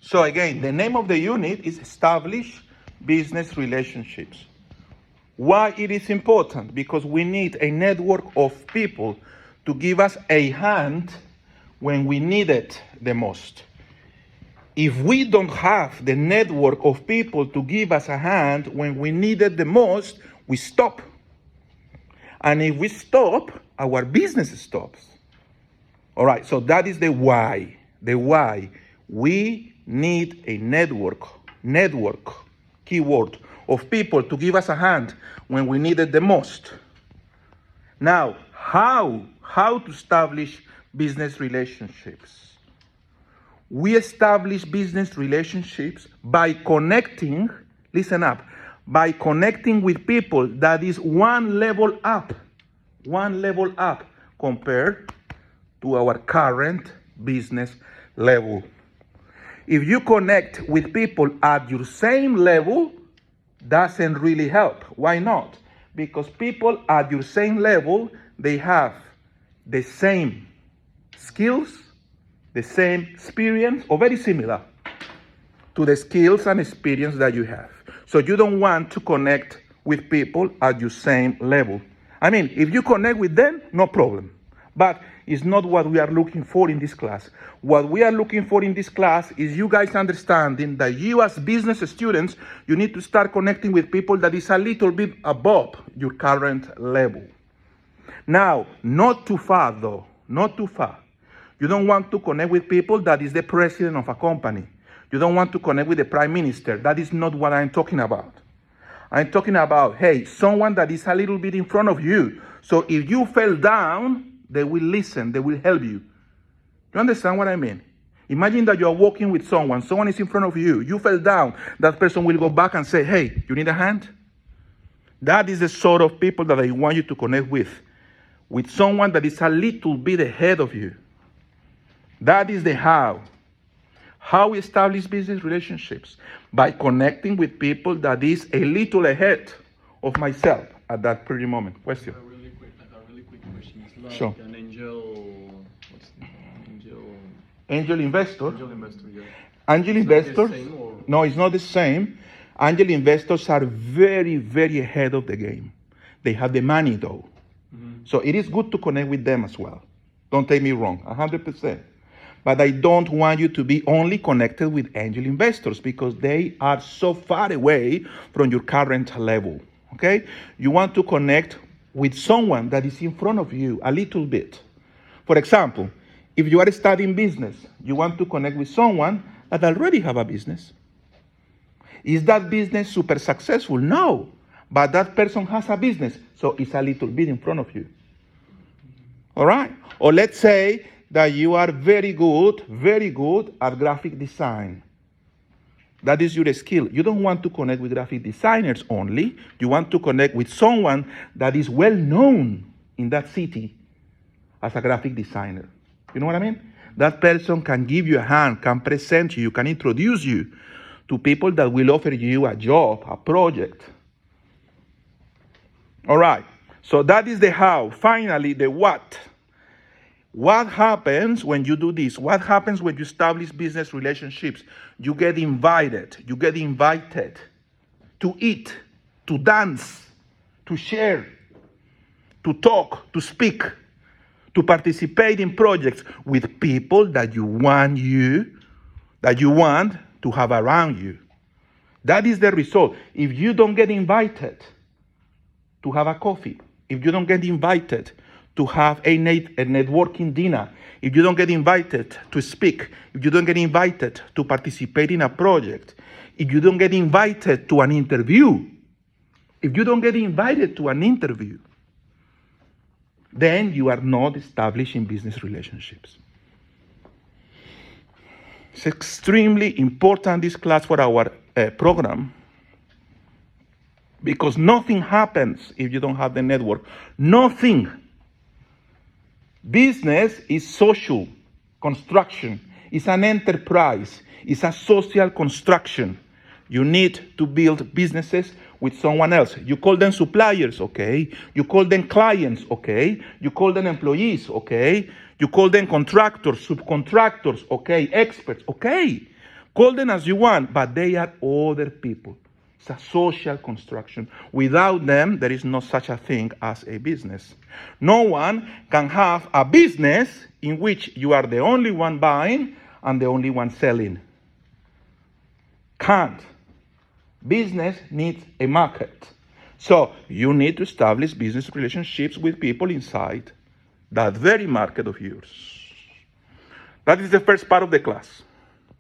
So again, the name of the unit is Establish Business Relationships. Why it is important? Because we need a network of people to give us a hand when we need it the most. If we don't have the network of people to give us a hand when we need it the most, we stop. And if we stop, our business stops. All right, so that is the why. The why. We need a network, keyword, of people to give us a hand when we need it the most. Now, how to establish business relationships? We establish business relationships by connecting, listen up, by connecting with people that is one level up compared to our current business level. If you connect with people at your same level, doesn't really help. Why not? Because people at your same level, they have the same skills, the same experience, or very similar to the skills and experience that you have. So you don't want to connect with people at your same level. I mean, if you connect with them, no problem. But it's not what we are looking for in this class. What we are looking for in this class is you guys understanding that you as business students, you need to start connecting with people that is a little bit above your current level. Now, not too far though, not too far. You don't want to connect with people that is the president of a company. You don't want to connect with the prime minister. That is not what I'm talking about. I'm talking about, hey, someone that is a little bit in front of you. So if you fell down, they will listen, they will help you. You understand what I mean? Imagine that you are walking with someone is in front of you, you fell down, that person will go back and say, hey, you need a hand? That is the sort of people that I want you to connect with someone that is a little bit ahead of you. That is the how. How we establish business relationships? By connecting with people that is a little ahead of myself at that pretty moment. Question? A really quick question. It's like sure. An angel. What's the angel? Angel investor. Angel investor, yeah. Angel investors. It No, it's not the same. Angel investors are very, very ahead of the game. They have the money though. Mm-hmm. So it is good to connect with them as well. Don't take me wrong, 100%. But I don't want you to be only connected with angel investors because they are so far away from your current level, okay? You want to connect with someone that is in front of you a little bit. For example, if you are studying business, you want to connect with someone that already have a business. Is that business super successful? No, but that person has a business, so it's a little bit in front of you. All right? Or let's say that you are very good at graphic design. That is your skill. You don't want to connect with graphic designers only. You want to connect with someone that is well known in that city as a graphic designer. You know what I mean? That person can give you a hand, can present you, can introduce you to people that will offer you a job, a project. All right. So that is the how. Finally, the what. What happens when you do this? What happens when you establish business relationships? You get invited. You get invited to eat, to dance, to share, to talk, to speak, to participate in projects with people that you want to have around you. That is the result. If you don't get invited to have a coffee, if you don't get invited to have a networking dinner, if you don't get invited to speak, if you don't get invited to participate in a project, if you don't get invited to an interview, then you are not establishing business relationships. It's extremely important, this class, for our program, because nothing happens if you don't have the network. Nothing. Business is social construction. It's an enterprise. It's a social construction. You need to build businesses with someone else. You call them suppliers, okay? You call them clients, okay? You call them employees, okay? You call them contractors, subcontractors, okay? Experts, okay? Call them as you want, but they are other people. It's a social construction. Without them, there is no such a thing as a business. No one can have a business in which you are the only one buying and the only one selling. Can't. Business needs a market. So you need to establish business relationships with people inside that very market of yours. That is the first part of the class.